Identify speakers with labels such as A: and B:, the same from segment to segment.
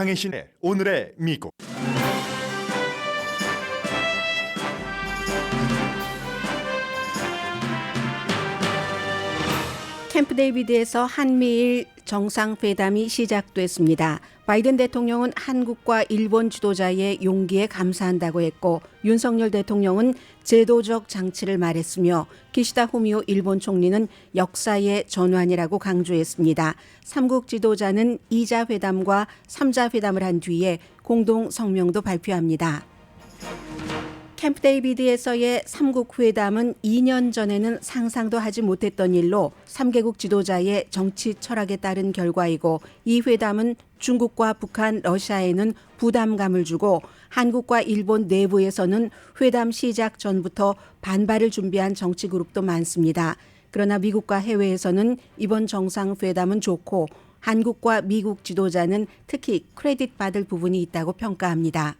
A: 강혜신의 오늘의 미국.
B: 캠프 데이비드에서 한미일 정상회담이 시작됐습니다. 바이든 대통령은 한국과 일본 지도자의 용기에 감사한다고 했고, 윤석열 대통령은 제도적 장치를 말했으며, 기시다 후미오 일본 총리는 역사의 전환이라고 강조했습니다. 3국 지도자는 2자 회담과 3자 회담을 한 뒤에 공동 성명도 발표합니다. 캠프 데이비드에서의 3국 회담은 2년 전에는 상상도 하지 못했던 일로 3개국 지도자의 정치 철학에 따른 결과이고, 이 회담은 중국과 북한, 러시아에는 부담감을 주고 한국과 일본 내부에서는 회담 시작 전부터 반발을 준비한 정치 그룹도 많습니다. 그러나 미국과 해외에서는 이번 정상회담은 좋고, 한국과 미국 지도자는 특히 크레딧 받을 부분이 있다고 평가합니다.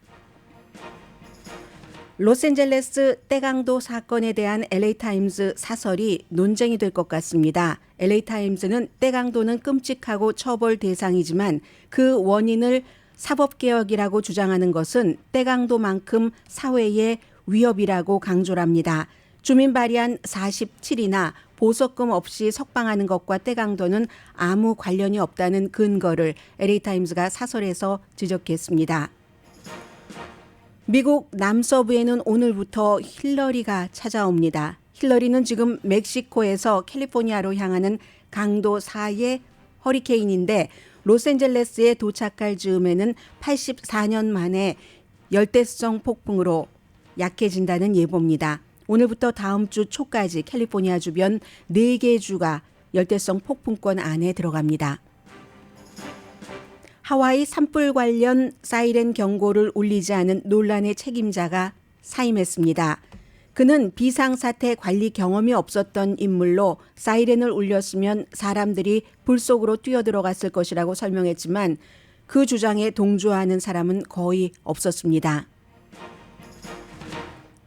B: 로스앤젤레스 떼강도 사건에 대한 LA타임즈 사설이 논쟁이 될 것 같습니다. LA타임즈는 떼강도는 끔찍하고 처벌 대상이지만 그 원인을 사법개혁이라고 주장하는 것은 떼강도만큼 사회의 위협이라고 강조를 합니다. 주민 발의안 47이나 보석금 없이 석방하는 것과 떼강도는 아무 관련이 없다는 근거를 LA타임즈가 사설에서 지적했습니다. 미국 남서부에는 오늘부터 힐러리가 찾아옵니다. 힐러리는 지금 멕시코에서 캘리포니아로 향하는 강도 4의 허리케인인데, 로스앤젤레스에 도착할 즈음에는 84년 만에 열대성 폭풍으로 약해진다는 예보입니다. 오늘부터 다음 주 초까지 캘리포니아 주변 4개 주가 열대성 폭풍권 안에 들어갑니다. 하와이 산불 관련 사이렌 경고를 울리지 않은 논란의 책임자가 사임했습니다. 그는 비상사태 관리 경험이 없었던 인물로 사이렌을 울렸으면 사람들이 불 속으로 뛰어들어갔을 것이라고 설명했지만 그 주장에 동조하는 사람은 거의 없었습니다.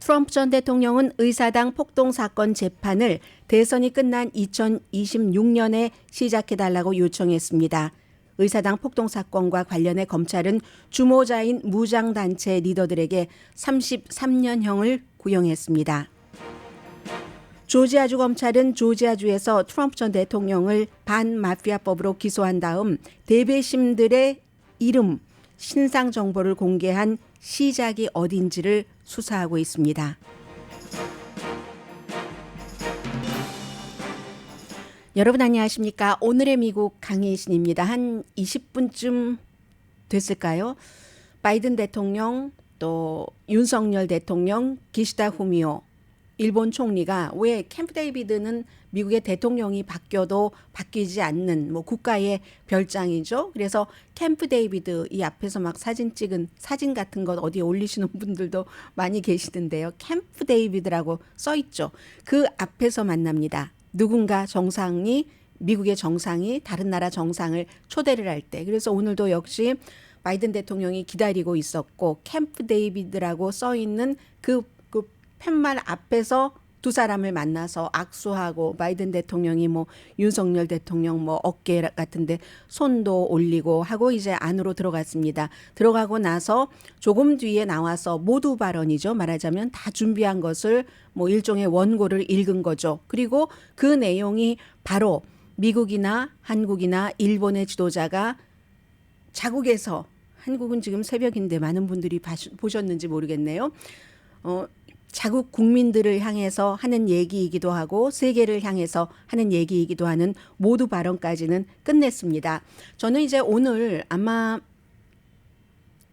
B: 트럼프 전 대통령은 의사당 폭동 사건 재판을 대선이 끝난 2026년에 시작해달라고 요청했습니다. 의사당 폭동 사건과 관련해 검찰은 주모자인 무장단체 리더들에게 33년형을 구형했습니다. 조지아주 검찰은 조지아주에서 트럼프 전 대통령을 반마피아법으로 기소한 다음 대배심들의 이름, 신상 정보를 공개한 시작이 어딘지를 수사하고 있습니다. 여러분 안녕하십니까? 오늘의 미국 강혜신입니다. 한 20분쯤 됐을까요? 바이든 대통령, 또 윤석열 대통령, 기시다 후미오 일본 총리가 왜 캠프 데이비드는 미국의 대통령이 바뀌어도 바뀌지 않는 국가의 별장이죠. 그래서 캠프 데이비드 이 앞에서 막 사진 찍은 사진 같은 것 어디에 올리시는 분들도 많이 계시던데요. 캠프 데이비드라고 써 있죠. 그 앞에서 만납니다. 누군가 정상이, 미국의 정상이 다른 나라 정상을 초대를 할 때. 그래서 오늘도 역시 바이든 대통령이 기다리고 있었고, 캠프 데이비드라고 써 있는 그 팻말 앞에서 두 사람을 만나서 악수하고, 바이든 대통령이 윤석열 대통령 어깨 같은데 손도 올리고 하고 이제 안으로 들어갔습니다. 들어가고 나서 조금 뒤에 나와서 모두 발언이죠. 말하자면 다 준비한 것을 일종의 원고를 읽은 거죠. 그리고 그 내용이 바로 미국이나 한국이나 일본의 지도자가 자국에서, 한국은 지금 새벽인데 많은 분들이 보셨는지 모르겠네요. 자국 국민들을 향해서 하는 얘기이기도 하고 세계를 향해서 하는 얘기이기도 하는 모두 발언까지는 끝냈습니다. 저는 이제 오늘 아마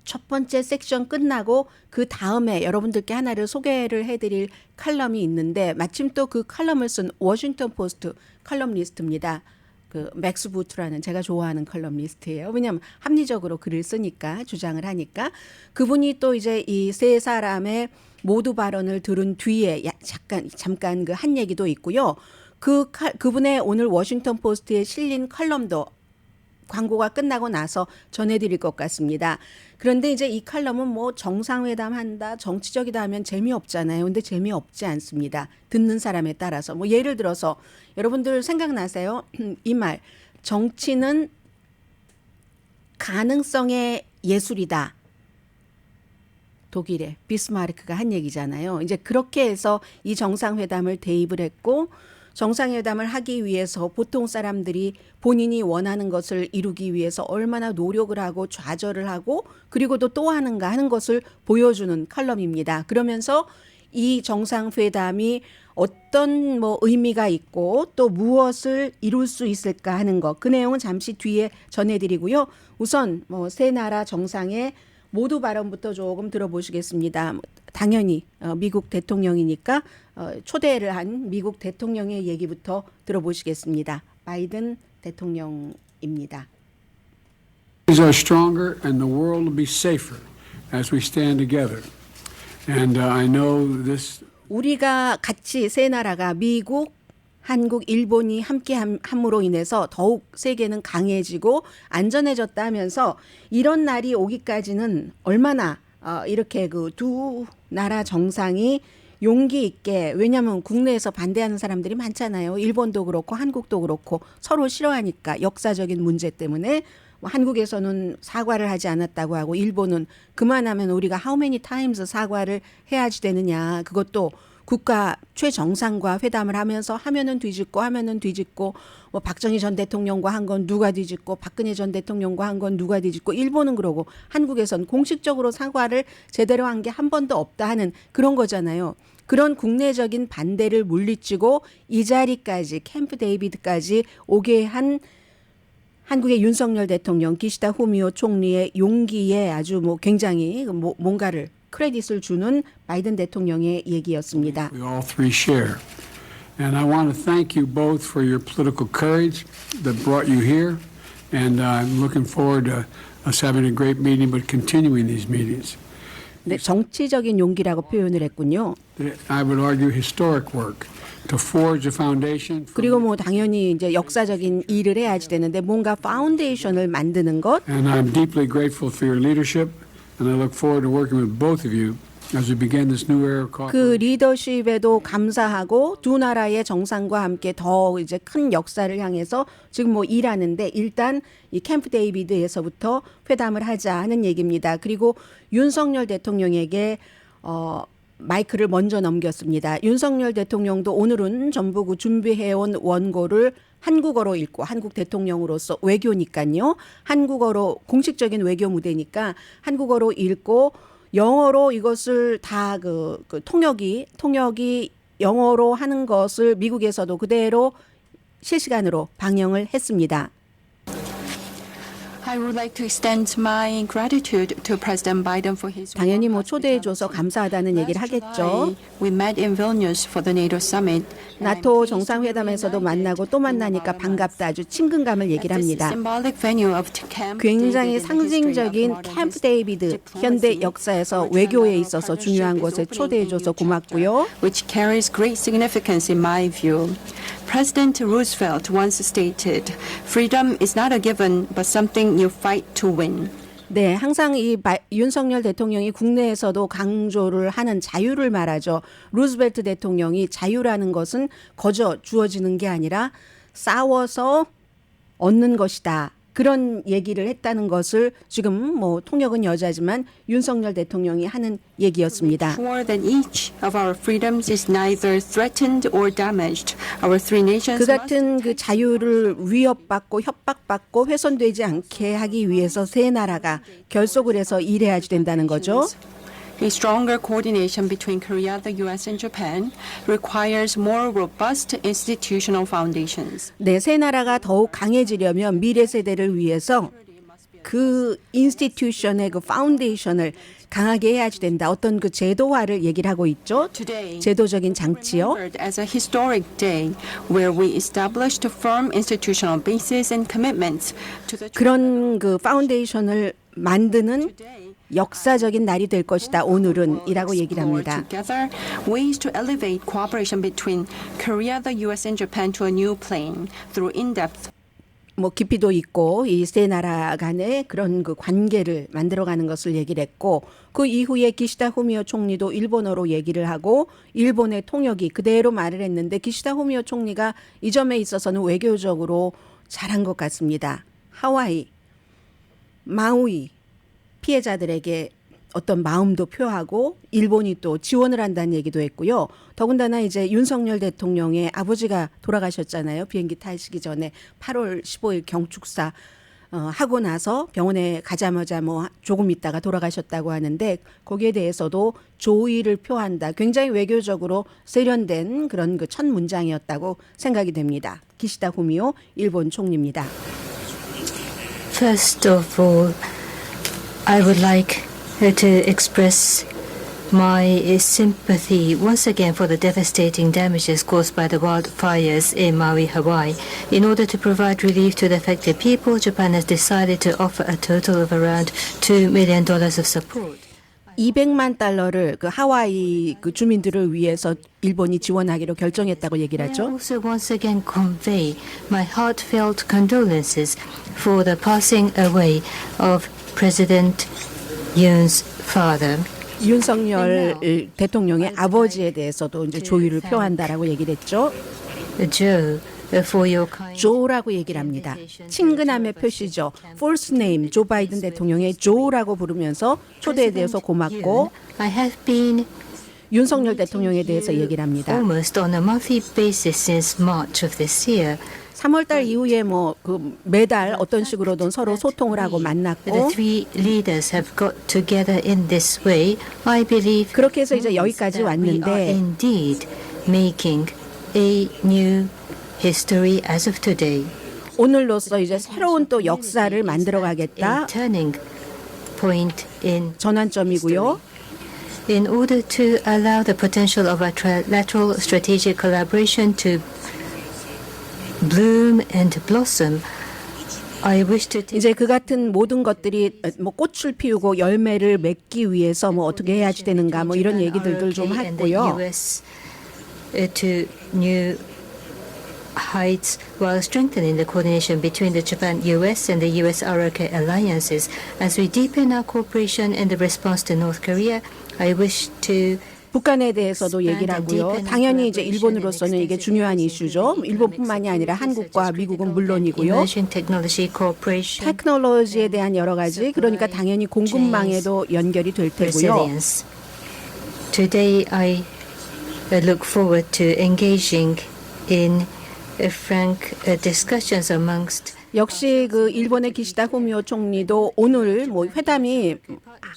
B: 첫 번째 섹션 끝나고 그 다음에 여러분들께 하나를 소개를 해드릴 칼럼이 있는데, 마침 또 그 칼럼을 쓴 워싱턴 포스트 칼럼니스트입니다. 그 맥스 부트라는 제가 좋아하는 칼럼니스트예요. 왜냐하면 합리적으로 글을 쓰니까, 주장을 하니까. 그분이 또 이제 이 세 사람의 모두 발언을 들은 뒤에 잠깐 그 한 얘기도 있고요. 그분의 오늘 워싱턴 포스트에 실린 칼럼도 광고가 끝나고 나서 전해드릴 것 같습니다. 그런데 이제 이 칼럼은 정상회담 한다, 정치적이다 하면 재미없잖아요. 근데 재미없지 않습니다. 듣는 사람에 따라서. 예를 들어서 여러분들 생각나세요? 이 말, 정치는 가능성의 예술이다. 독일의 비스마르크가 한 얘기잖아요. 이제 그렇게 해서 이 정상회담을 대입을 했고 정상회담을 하기 위해서 보통 사람들이 본인이 원하는 것을 이루기 위해서 얼마나 노력을 하고 좌절을 하고 그리고도 또 하는가 하는 것을 보여주는 칼럼입니다. 그러면서 이 정상회담이 어떤 뭐 의미가 있고 또 무엇을 이룰 수 있을까 하는 것, 그 내용은 잠시 뒤에 전해드리고요. 우선 뭐 세 나라 정상의 모두 발언부터 조금 들어보시겠습니다. 당연히 미국 대통령이니까 초대를 한 미국 대통령의 얘기부터 들어보시겠습니다. 바이든 대통령입니다.
C: are stronger and the world will be safer as we stand together. And I know this.
B: 우리가 같이 세 나라가 미국, 한국, 일본이 함께 함으로 인해서 더욱 세계는 강해지고 안전해졌다 하면서 이런 날이 오기까지는 얼마나 이렇게 그 두 나라 정상이 용기 있게, 왜냐하면 국내에서 반대하는 사람들이 많잖아요. 일본도 그렇고 한국도 그렇고 서로 싫어하니까 역사적인 문제 때문에 한국에서는 사과를 하지 않았다고 하고 일본은 그만하면 우리가 how many times 사과를 해야지 되느냐. 그것도 국가 최정상과 회담을 하면서 하면은 뒤집고 뭐 박정희 전 대통령과 한 건 누가 뒤집고 박근혜 전 대통령과 한 건 누가 뒤집고 일본은 그러고 한국에선 공식적으로 사과를 제대로 한 게 한 번도 없다 하는 그런 거잖아요. 그런 국내적인 반대를 물리치고 이 자리까지 캠프 데이비드까지 오게 한 한국의 윤석열 대통령, 기시다 후미오 총리의 용기에 아주 뭐 굉장히 뭔가를 크레딧을 주는 바이든 대통령의 얘기였습니다.
C: We all three share. And I want to thank you both for your political courage that brought you here. And I'm looking forward to us having a great meeting, but continuing these meetings.
B: 네, 정치적인 용기라고 표현을 했군요.
C: I would argue historic work to forge a foundation.
B: 그리고 뭐 당연히 이제 역사적인 일을 해야지 되는데 뭔가 파운데이션을 만드는 것.
C: And I'm deeply grateful for your leadership, and I look forward to working with both of you as we begin this new era of cooperation.
B: 그 리더십에도 감사하고 두 나라의 정상과 함께 더 이제 큰 역사를 향해서 지금 뭐 일하는데 일단 이 캠프 데이비드에서부터 회담을 하자 하는 얘기입니다. 그리고 윤석열 대통령에게 마이크를 먼저 넘겼습니다. 윤석열 대통령도 오늘은 전부 그 준비해온 원고를 한국어로 읽고 한국 대통령으로서 외교니까요. 한국어로 공식적인 외교 무대니까 한국어로 읽고 영어로 이것을 다 그 통역이 영어로 하는 것을 미국에서도 그대로 실시간으로 방영을 했습니다.
D: I would like to extend my gratitude to President Biden for his
B: 당연히 뭐 초대해줘서 감사하다는 얘기를 하겠죠.
D: We met in Vilnius for the NATO summit.
B: 나토 정상회담에서도 만나고 또 만나니까 반갑다 아주 친근감을 얘기를 합니다. 굉장히 상징적인 캠프 데이비드 현대 역사에서 외교에 있어서 중요한 곳에 초대해줘서 고맙고요.
D: Which carries great significance in my view. President Roosevelt once stated, "Freedom is not a given, but something you fight to win."
B: 네, 항상 이 윤석열 대통령이 국내에서도 강조를 하는 자유를 말하죠. 루즈벨트 대통령이 자유라는 것은 거저 주어지는 게 아니라 싸워서 얻는 것이다. 그런 얘기를 했다는 것을 지금 뭐 통역은 여자지만 윤석열 대통령이 하는 얘기였습니다.
D: Sure that each of our freedoms is neither threatened or damaged. Our three nations
B: 그 같은 그 자유를 위협받고 협박받고 훼손되지 않게 하기 위해서 세 나라가 결속을 해서 일해야지 된다는 거죠.
D: A stronger coordination between Korea, the U.S. and Japan requires more robust institutional foundations.
B: 네, 세 나라가 더욱 강해지려면 미래 세대를 위해서 그 인스티튜션의 그 파운데이션을 강하게 해야지 된다. 어떤 그 제도화를 얘기를 하고 있죠. 제도적인 장치요.
D: As a historic day where we established firm institutional bases and commitments to the
B: 그런 그 파운데이션을 만드는 역사적인 날이 될 것이다. 오늘은 이라고 얘기를 합니다.
D: Together, ways to elevate cooperation between Korea, the U.S. and Japan to a new plane through in-depth.
B: 뭐 깊이도 있고 이 세 나라 간의 그런 그 관계를 만들어가는 것을 얘기를 했고 그 이후에 기시다 후미오 총리도 일본어로 얘기를 하고 일본의 통역이 그대로 말을 했는데 기시다 후미오 총리가 이 점에 있어서는 외교적으로 잘한 것 같습니다. 하와이, 마우이 피해자들에게 어떤 마음도 표하고 일본이 또 지원을 한다는 얘기도 했고요. 더군다나 이제 윤석열 대통령의 아버지가 돌아가셨잖아요. 비행기 타시기 전에 8월 15일 경축사 하고 나서 병원에 가자마자 뭐 조금 있다가 돌아가셨다고 하는데 거기에 대해서도 조의를 표한다. 굉장히 외교적으로 세련된 그런 그 첫 문장이었다고 생각이 됩니다. 기시다 후미오 일본 총리입니다.
E: First of all, I would like to express my sympathy once again for the devastating damages caused by the wildfires in Maui, Hawaii. In order to provide relief to the affected people, Japan has decided to offer a total of around $2 million of support.
B: 200만 달러를 그 하와이 그 주민들을 위해서 일본이 지원하기로 결정했다고 얘기를
E: I
B: 하죠.
E: also once again convey my heartfelt condolences for the passing away of President Yoon's father.
B: 윤석열 대통령의 아버지에 대해서도 이제 조의를 표한다라고 얘기를 했죠.
E: Joe, for your kind
B: 조라고 얘기를 합니다. 친근함의 표시죠. First name 조 바이든 대통령의 조라고 부르면서 초대에 대해서 고맙고
E: I have been
B: 윤석열 대통령에 대해서 얘기를 합니다.
E: almost on a monthly basis since March of this year.
B: 3월달 이후에 뭐 그 매달 어떤 식으로든 서로 소통을 하고
E: The
B: 만났고
E: three leaders have got together in this way. I believe
B: 그렇게 해서 이제 여기까지
E: that we are
B: 왔는데
E: indeed making a new history as of today.
B: 오늘로써 이제 새로운 또 역사를 만들어 가겠다.
E: A turning point in
B: 전환점이고요.
E: in order to allow the potential of our trilateral strategic collaboration to bloom and blossom. I wish to take
B: 이제 그 같은 모든 것들이 뭐 꽃을 피우고 열매를 맺기 위해서 뭐 어떻게 해야지 되는가 뭐 이런 얘기들을 좀 했고요.
E: US to new heights while strengthening the coordination between the Japan-US and the US-ROK alliances. As we deepen our cooperation in the response to North Korea, I wish to
B: 북한에 대해서도 얘기를 하고요. 당연히 이제 일본으로서는 이게 중요한 이슈죠. 일본뿐만이 아니라 한국과 미국은 물론이고요.
E: emerging technology cooperation,
B: 테크놀로지에 대한 여러 가지 그러니까 당연히 공급망에도 연결이 될 테고요.
E: resilience. Today, I look forward to engaging in frank discussions amongst
B: 역시 그 일본의 기시다 후미오 총리도 오늘 뭐 회담이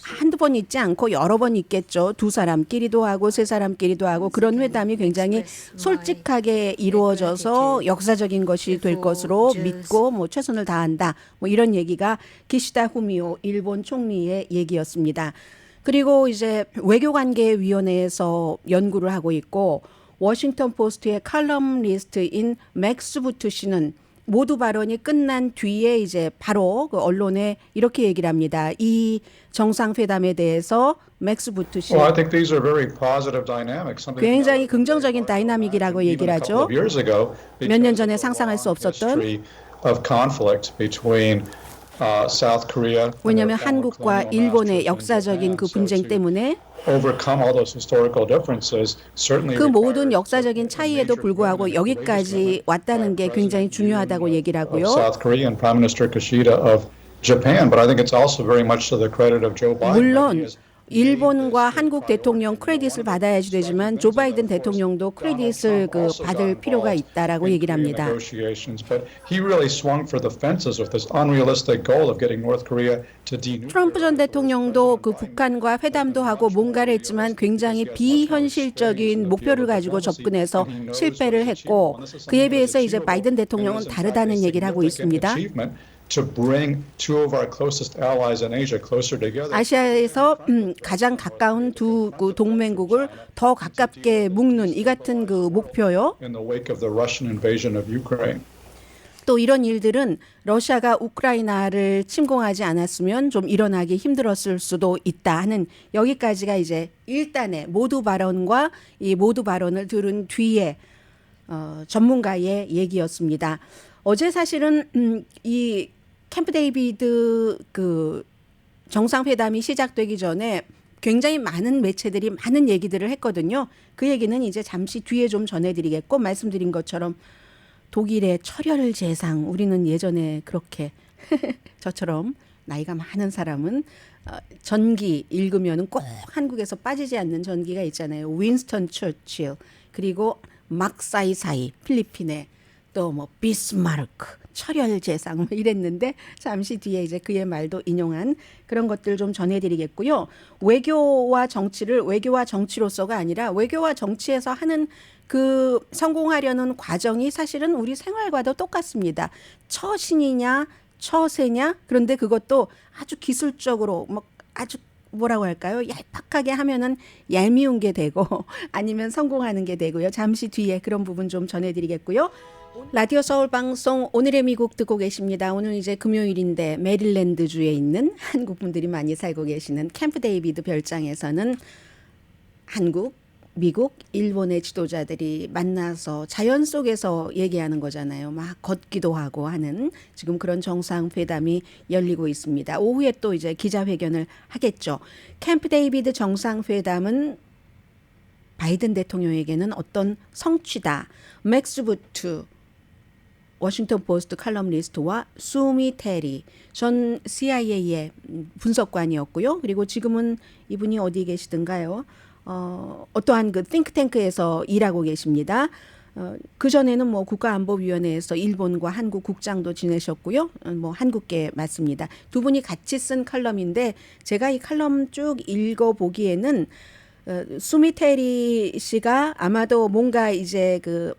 B: 한두 번 있지 않고 여러 번 있겠죠. 두 사람끼리도 하고 세 사람끼리도 하고 그런 회담이 굉장히 솔직하게 이루어져서 역사적인 것이 될 것으로 믿고 뭐 최선을 다한다. 뭐 이런 얘기가 기시다 후미오 일본 총리의 얘기였습니다. 그리고 이제 외교관계위원회에서 연구를 하고 있고 워싱턴 포스트의 칼럼니스트인 맥스 부트 씨는 모두 발언이 끝난 뒤에 이제 바로 그 언론에 이렇게 얘기를 합니다. 이 정상회담에 대해서 맥스 부트 씨
F: Well, I think these are very positive dynamics. Something
B: 굉장히 긍정적인 다이나믹이라고 얘기를 하죠. 몇 년 전에 상상할 수 없었던
F: of conflict between South Korea.
B: 왜냐하면 한국과 일본의 역사적인 그 분쟁 때문에
F: overcome all those historical differences certainly
B: 그 모든 역사적인 차이에도 불구하고 여기까지 왔다는 게 굉장히 중요하다고 얘기를 하고요.
F: South Korea and Prime Minister Kishida of Japan, but I think it's also very much to the credit of Joe Biden.
B: 물론 일본과 한국 대통령 크레딧을 받아야지 되지만 조 바이든 대통령도 크레딧을 그 받을 필요가 있다라고 얘기를 합니다.
F: But he really swung for the fences with this unrealistic goal of getting North Korea to denuclearize.
B: 트럼프 전 대통령도 그 북한과 회담도 하고 뭔가를 했지만 굉장히 비현실적인 목표를 가지고 접근해서 실패를 했고 그에 비해서 이제 바이든 대통령은 다르다는 얘기를 하고 있습니다.
F: To bring two of our closest allies in Asia closer together.
B: 아시아에서 가장 가까운 두 그 동맹국을 더 가깝게 묶는 이 같은 그 목표요.
F: In the wake of the Russian invasion of Ukraine.
B: 또 이런 일들은 러시아가 우크라이나를 침공하지 않았으면 좀 일어나기 힘들었을 수도 있다 하는 여기까지가 이제 일단의 모두 발언과 이 모두 발언을 들은 뒤에 전문가의 얘기였습니다. 어제 사실은 이 캠프 데이비드 그 정상회담이 시작되기 전에 굉장히 많은 매체들이 많은 얘기들을 했거든요. 그 얘기는 이제 잠시 뒤에 좀 전해드리겠고 말씀드린 것처럼 독일의 철혈 재상 우리는 예전에 그렇게 저처럼 나이가 많은 사람은 전기 읽으면은 꼭 한국에서 빠지지 않는 전기가 있잖아요. 윈스턴 처칠, 그리고 막사이사이 필리핀에, 또 뭐 비스마르크, 철혈제상 뭐 이랬는데 잠시 뒤에 이제 그의 말도 인용한 그런 것들 좀 전해드리겠고요. 외교와 정치를 외교와 정치로서가 아니라 외교와 정치에서 하는 그 성공하려는 과정이 사실은 우리 생활과도 똑같습니다. 처신이냐 처세냐, 그런데 그것도 아주 기술적으로 뭐 아주 뭐라고 할까요? 얄팍하게 하면은 얄미운 게 되고 아니면 성공하는 게 되고요. 잠시 뒤에 그런 부분 좀 전해드리겠고요. 라디오 서울 방송 오늘의 미국 듣고 계십니다. 오늘 이제 금요일인데 메릴랜드주에 있는 한국 분들이 많이 살고 계시는 캠프 데이비드 별장에서는 한국, 미국, 일본의 지도자들이 만나서 자연 속에서 얘기하는 거잖아요. 막 걷기도 하고 하는 지금 그런 정상회담이 열리고 있습니다. 오후에 또 이제 기자회견을 하겠죠. 캠프 데이비드 정상회담은 바이든 대통령에게는 어떤 성취다. 맥스 부트 워싱턴 포스트 칼럼니스트와 수미 테리 전 CIA의 분석관이었고요. 그리고 지금은 이분이 어디 계시든가요? 어떠한 그 띵크탱크에서 일하고 계십니다. 그전에는 뭐 국가안보위원회에서 일본과 한국 국장도 지내셨고요. 뭐 한국계 맞습니다. 두 분이 같이 쓴 칼럼인데 제가 이 칼럼 쭉 읽어보기에는 수미테리 씨가 아마도 뭔가 이제 그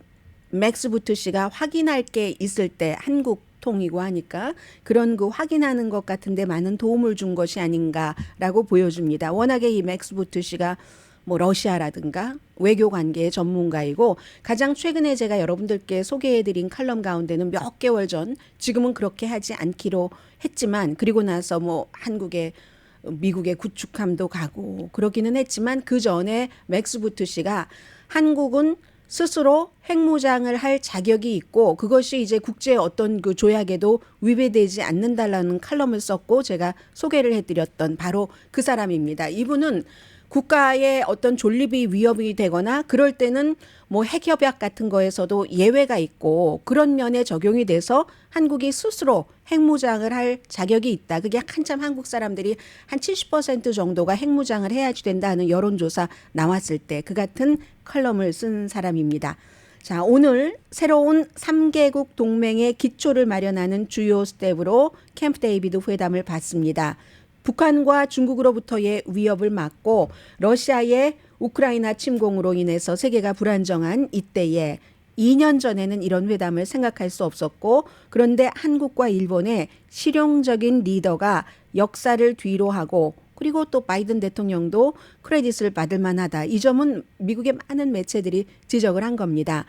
B: 맥스 부트 씨가 확인할 게 있을 때 한국 통이고 하니까 그런 그 확인하는 것 같은데 많은 도움을 준 것이 아닌가라고 보여줍니다. 워낙에 이 맥스 부트 씨가 뭐 러시아라든가 외교 관계의 전문가이고 가장 최근에 제가 여러분들께 소개해드린 칼럼 가운데는 몇 개월 전, 지금은 그렇게 하지 않기로 했지만 그리고 나서 뭐 한국에 미국의 구축함도 가고 그러기는 했지만 그 전에 맥스 부트 씨가 한국은 스스로 핵무장을 할 자격이 있고 그것이 이제 국제 어떤 그 조약에도 위배되지 않는다라는 칼럼을 썼고 제가 소개를 해드렸던 바로 그 사람입니다. 이분은 국가의 어떤 존립이 위협이 되거나 그럴 때는 뭐 핵협약 같은 거에서도 예외가 있고 그런 면에 적용이 돼서 한국이 스스로 핵무장을 할 자격이 있다. 그게 한참 한국 사람들이 한 70% 정도가 핵무장을 해야지 된다 하는 여론조사 나왔을 때 그 같은 컬럼을 쓴 사람입니다. 자, 오늘 새로운 3개국 동맹의 기초를 마련하는 주요 스텝으로 캠프 데이비드 회담을 받습니다. 북한과 중국으로부터의 위협을 막고 러시아의 우크라이나 침공으로 인해서 세계가 불안정한 이때에 2년 전에는 이런 회담을 생각할 수 없었고 그런데 한국과 일본의 실용적인 리더가 역사를 뒤로 하고 그리고 또 바이든 대통령도 크레딧을 받을 만하다. 이 점은 미국의 많은 매체들이 지적을 한 겁니다.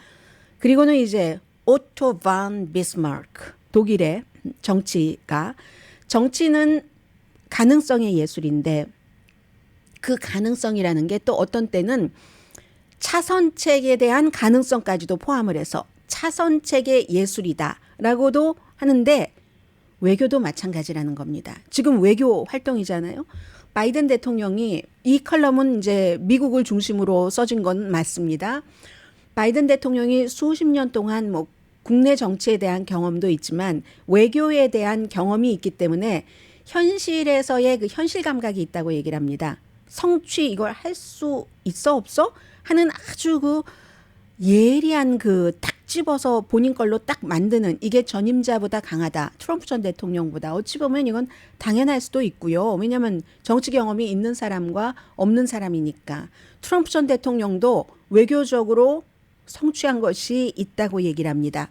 B: 그리고는 이제 오토 반 비스마르크, 독일의 정치는 가능성의 예술인데 그 가능성이라는 게 또 어떤 때는 차선책에 대한 가능성까지도 포함을 해서 차선책의 예술이다라고도 하는데 외교도 마찬가지라는 겁니다. 지금 외교 활동이잖아요. 바이든 대통령이 이 컬럼은 이제 미국을 중심으로 써진 건 맞습니다. 바이든 대통령이 수십 년 동안 뭐 국내 정치에 대한 경험도 있지만 외교에 대한 경험이 있기 때문에 현실에서의 그 현실 감각이 있다고 얘기를 합니다. 성취 이걸 할 수 있어 없어? 하는 아주 그 예리한 그 딱 집어서 본인 걸로 딱 만드는 이게 전임자보다 강하다. 트럼프 전 대통령보다. 어찌 보면 이건 당연할 수도 있고요. 왜냐하면 정치 경험이 있는 사람과 없는 사람이니까. 트럼프 전 대통령도 외교적으로 성취한 것이 있다고 얘기를 합니다.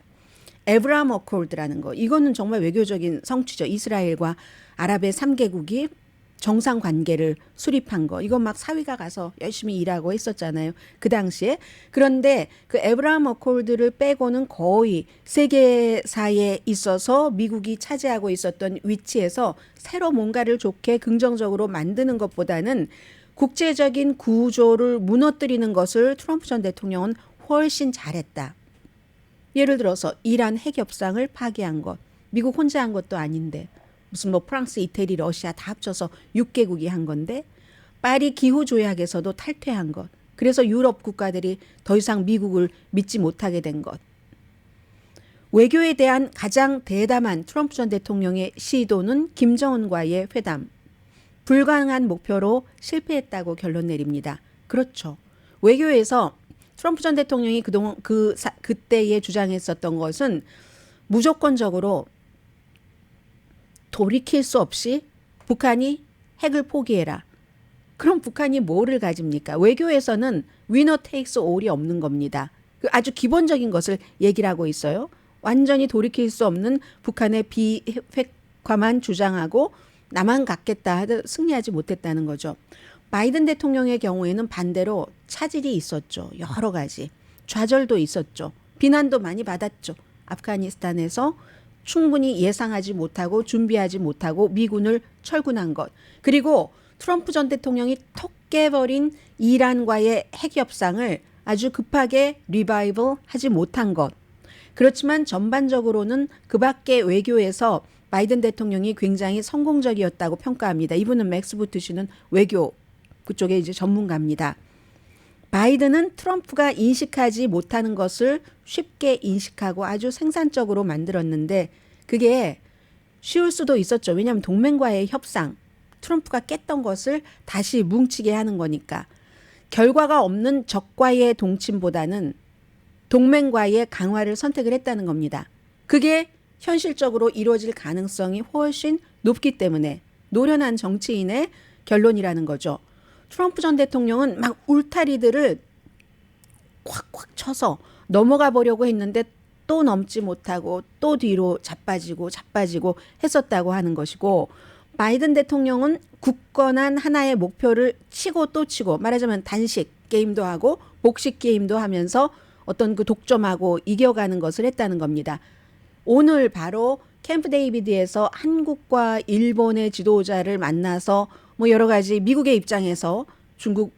B: 에브라함 어코드라는 거. 이거는 정말 외교적인 성취죠. 이스라엘과 아랍의 3개국이 정상관계를 수립한 거. 이거 막 사위가 가서 열심히 일하고 했었잖아요. 그 당시에. 그런데 그 에브라함 어코드를 빼고는 거의 세계사에 있어서 미국이 차지하고 있었던 위치에서 새로 뭔가를 좋게 긍정적으로 만드는 것보다는 국제적인 구조를 무너뜨리는 것을 트럼프 전 대통령은 훨씬 잘했다. 예를 들어서 이란 핵협상을 파기한 것. 미국 혼자 한 것도 아닌데. 무슨 뭐 프랑스, 이태리, 러시아 다 합쳐서 6개국이 한 건데 파리 기후조약에서도 탈퇴한 것. 그래서 유럽 국가들이 더 이상 미국을 믿지 못하게 된 것. 외교에 대한 가장 대담한 트럼프 전 대통령의 시도는 김정은과의 회담. 불가능한 목표로 실패했다고 결론 내립니다. 그렇죠. 외교에서 트럼프 전 대통령이 그동안 그때에 주장했었던 것은 무조건적으로 돌이킬 수 없이 북한이 핵을 포기해라. 그럼 북한이 뭐를 가집니까? 외교에서는 위너 테이크스 올이 없는 겁니다. 그 아주 기본적인 것을 얘기를 하고 있어요. 완전히 돌이킬 수 없는 북한의 비핵화만 주장하고 나만 갖겠다 하듯 승리하지 못했다는 거죠. 바이든 대통령의 경우에는 반대로 차질이 있었죠. 여러 가지. 좌절도 있었죠. 비난도 많이 받았죠. 아프가니스탄에서 충분히 예상하지 못하고 준비하지 못하고 미군을 철군한 것. 그리고 트럼프 전 대통령이 톡 깨버린 이란과의 핵 협상을 아주 급하게 리바이벌 하지 못한 것. 그렇지만 전반적으로는 그 밖의 외교에서 바이든 대통령이 굉장히 성공적이었다고 평가합니다. 이분은 맥스 부트 씨는 외교 그쪽에 이제 전문가입니다. 바이든은 트럼프가 인식하지 못하는 것을 쉽게 인식하고 아주 생산적으로 만들었는데 그게 쉬울 수도 있었죠. 왜냐하면 동맹과의 협상, 트럼프가 깼던 것을 다시 뭉치게 하는 거니까. 결과가 없는 적과의 동침보다는 동맹과의 강화를 선택을 했다는 겁니다. 그게 현실적으로 이루어질 가능성이 훨씬 높기 때문에 노련한 정치인의 결론이라는 거죠. 트럼프 전 대통령은 막 울타리들을 콱콱 쳐서 넘어가 보려고 했는데 또 넘지 못하고 또 뒤로 자빠지고 했었다고 하는 것이고 바이든 대통령은 굳건한 하나의 목표를 치고 또 치고 말하자면 단식 게임도 하고 복식 게임도 하면서 어떤 그 독점하고 이겨가는 것을 했다는 겁니다. 오늘 바로 캠프 데이비드에서 한국과 일본의 지도자를 만나서 뭐 여러 가지 미국의 입장에서 중국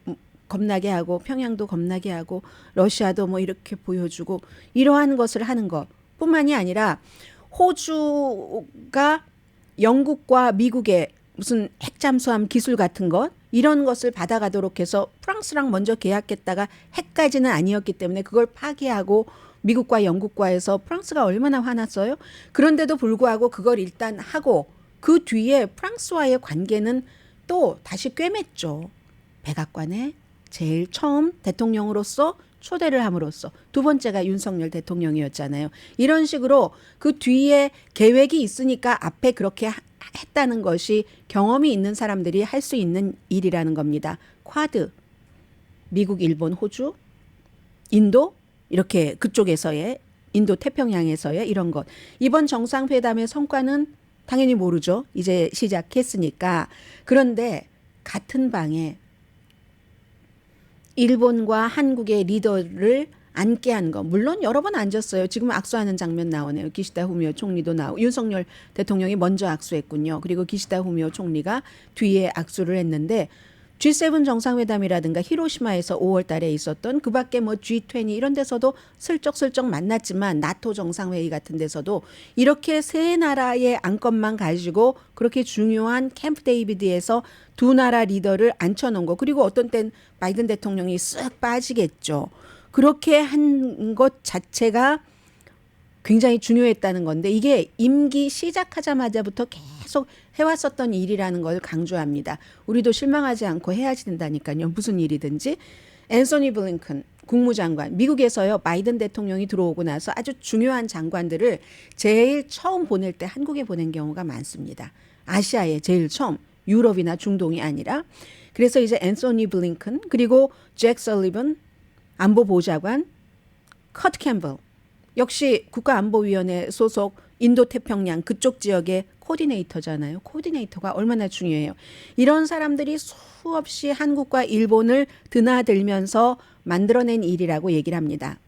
B: 겁나게 하고 평양도 겁나게 하고 러시아도 뭐 이렇게 보여주고 이러한 것을 하는 것뿐만이 아니라 호주가 영국과 미국의 무슨 핵잠수함 기술 같은 것 이런 것을 받아가도록 해서 프랑스랑 먼저 계약했다가 핵까지는 아니었기 때문에 그걸 파기하고 미국과 영국과에서 프랑스가 얼마나 화났어요? 그런데도 불구하고 그걸 일단 하고 그 뒤에 프랑스와의 관계는 또 다시 꿰맸죠. 백악관에 제일 처음 대통령으로서 초대를 함으로써 두 번째가 윤석열 대통령이었잖아요. 이런 식으로 그 뒤에 계획이 있으니까 앞에 그렇게 했다는 것이 경험이 있는 사람들이 할 수 있는 일이라는 겁니다. 쿼드, 미국, 일본, 호주, 인도 이렇게 그쪽에서의 인도 태평양에서의 이런 것. 이번 정상회담의 성과는 당연히 모르죠. 이제 시작했으니까. 그런데 같은 방에 일본과 한국의 리더를 앉게 한 거. 물론 여러 번 앉았어요. 지금 악수하는 장면 나오네요. 기시다 후미오 총리도 나오고 윤석열 대통령이 먼저 악수했군요. 그리고 기시다 후미오 총리가 뒤에 악수를 했는데 G7 정상회담이라든가 히로시마에서 5월 달에 있었던 그 밖에 뭐 G20 이런 데서도 슬쩍슬쩍 만났지만 나토 정상회의 같은 데서도 이렇게 세 나라의 안건만 가지고 그렇게 중요한 캠프 데이비드에서 두 나라 리더를 앉혀놓은 거 그리고 어떤 땐 바이든 대통령이 쓱 빠지겠죠. 그렇게 한 것 자체가 굉장히 중요했다는 건데 이게 임기 시작하자마자부터 계속 해왔었던 일이라는 걸 강조합니다. 우리도 실망하지 않고 해야지 된다니까요. 무슨 일이든지. 앤서니 블링컨 국무장관 미국에서요. 바이든 대통령이 들어오고 나서 아주 중요한 장관들을 제일 처음 보낼 때 한국에 보낸 경우가 많습니다. 아시아에 제일 처음 유럽이나 중동이 아니라 그래서 이제 앤서니 블링컨 그리고 잭 설리번 안보보좌관 커트 캠벨 역시 국가안보위원회 소속 인도태평양 그쪽 지역의 코디네이터잖아요. 코디네이터가 얼마나 중요해요. 이런 사람들이 수없이 한국과 일본을 드나들면서 만들어낸 일이라고 얘기를 합니다.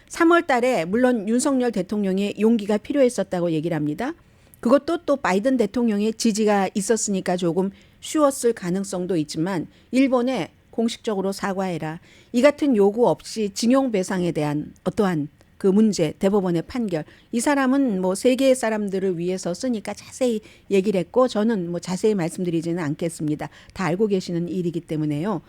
B: 3월 달에 물론 윤석열 대통령의 용기가 필요했었다고 얘기를 합니다. 그것도 또 바이든 대통령의 지지가 있었으니까 조금 쉬웠을 가능성도 있지만 일본에 공식적으로 사과해라. 이 같은 요구 없이 징용배상에 대한 어떠한 그 문제, 대법원의 판결. 이 사람은 뭐 세계의 사람들을 위해서 쓰니까 자세히 얘기를 했고 저는 뭐 자세히 말씀드리지는 않겠습니다. 다 알고 계시는 일이기 때문에요.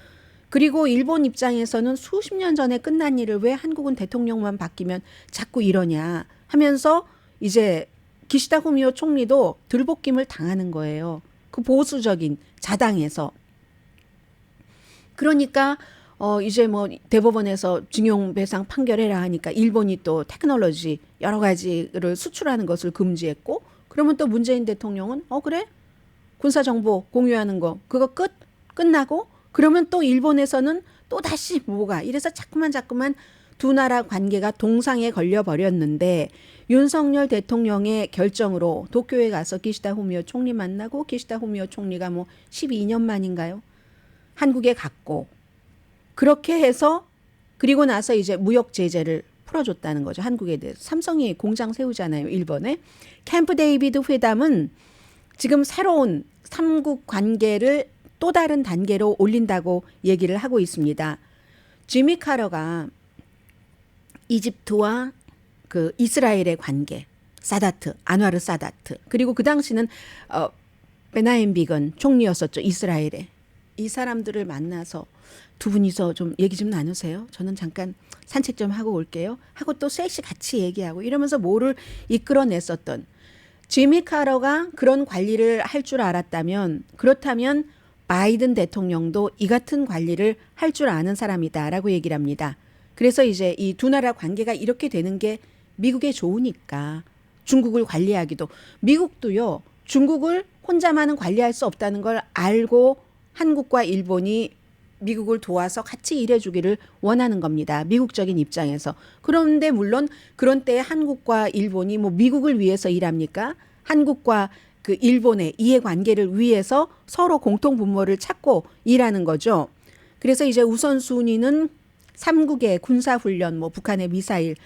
B: 그리고 일본 입장에서는 수십 년 전에 끝난 일을 왜 한국은 대통령만 바뀌면 자꾸 이러냐. 하면서 이제 기시다 후미오 총리도 들볶임을 당하는 거예요. 그 보수적인 자당에서. 그러니까 이제 뭐 대법원에서 징용 배상 판결해라 하니까 일본이 또 테크놀로지 여러 가지를 수출하는 것을 금지했고, 그러면 또 문재인 대통령은 그래? 군사 정보 공유하는 거 그거 끝나고 그러면 또 일본에서는 또 다시 뭐가 이래서 자꾸만 두 나라 관계가 동상에 걸려 버렸는데, 윤석열 대통령의 결정으로 도쿄에 가서 기시다 후미오 총리 만나고, 기시다 후미오 총리가 뭐 12년 만인가요? 한국에 갔고, 그렇게 해서 그리고 나서 이제 무역 제재를 풀어줬다는 거죠. 한국에 대해서. 삼성이 공장 세우잖아요, 일본에. 캠프 데이비드 회담은 지금 새로운 삼국 관계를 또 다른 단계로 올린다고 얘기를 하고 있습니다. 지미 카러가 이집트와 그 이스라엘의 관계, 사다트, 안와르 사다트, 그리고 그 당시는 베나엠 비건 총리였었죠, 이스라엘에. 이 사람들을 만나서 두 분이서 좀 얘기 좀 나누세요. 저는 잠깐 산책 좀 하고 올게요. 하고 또 셋이 같이 얘기하고 이러면서 뭐를 이끌어냈었던 지미 카러가 그런 관리를 할 줄 알았다면, 그렇다면 바이든 대통령도 이 같은 관리를 할 줄 아는 사람이다라고 얘기를 합니다. 그래서 이제 이 두 나라 관계가 이렇게 되는 게 미국에 좋으니까 중국을 관리하기도, 미국도요 중국을 혼자만은 관리할 수 없다는 걸 알고 한국과 일본이 미국을 도와서 같이 일해주기를 원하는 겁니다. 미국적인 입장에서. 그런데 물론 그런 때에 한국과 일본이 뭐 미국을 위해서 일합니까? 한국과 그 일본의 이해관계를 위해서 서로 공통 분모를 찾고 일하는 거죠. 그래서 이제 우선순위는 3국의 군사훈련, 뭐 북한의 미사일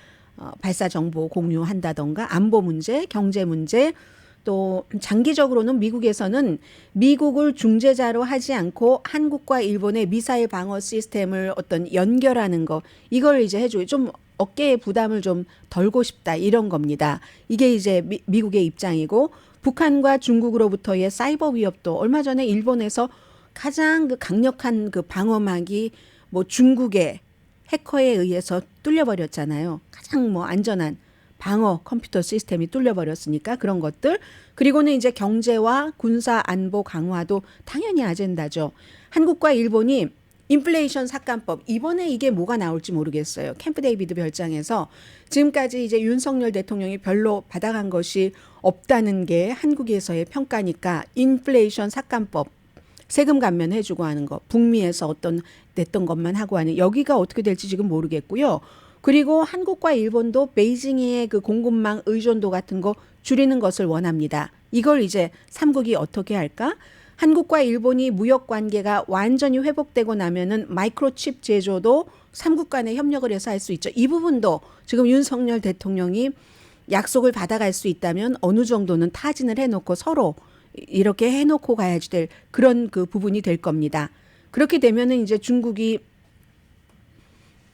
B: 발사 정보 공유한다던가, 안보 문제, 경제 문제, 또 장기적으로는 미국에서는 미국을 중재자로 하지 않고 한국과 일본의 미사일 방어 시스템을 어떤 연결하는 거, 이걸 이제 해줘요. 좀 어깨에 부담을 좀 덜고 싶다, 이런 겁니다. 이게 이제 미국의 입장이고, 북한과 중국으로부터의 사이버 위협도 얼마 전에 일본에서 가장 그 강력한 그 방어막이 뭐 중국의 해커에 의해서 뚫려버렸잖아요. 가장 뭐 안전한 방어 컴퓨터 시스템이 뚫려버렸으니까 그런 것들. 그리고는 이제 경제와 군사 안보 강화도 당연히 아젠다죠. 한국과 일본이 인플레이션 삭감법, 이번에 이게 뭐가 나올지 모르겠어요. 캠프 데이비드 별장에서 지금까지 이제 윤석열 대통령이 별로 받아간 것이 없다는 게 한국에서의 평가니까 인플레이션 삭감법, 세금 감면해주고 하는 거, 북미에서 어떤 냈던 것만 하고 하는, 여기가 어떻게 될지 지금 모르겠고요. 그리고 한국과 일본도 베이징의 그 공급망 의존도 같은 거 줄이는 것을 원합니다. 이걸 이제 3국이 어떻게 할까? 한국과 일본이 무역 관계가 완전히 회복되고 나면은 마이크로칩 제조도 3국 간에 협력을 해서 할 수 있죠. 이 부분도 지금 윤석열 대통령이 약속을 받아갈 수 있다면 어느 정도는 타진을 해놓고 서로 이렇게 해놓고 가야지 될 그런 그 부분이 될 겁니다. 그렇게 되면은 이제 중국이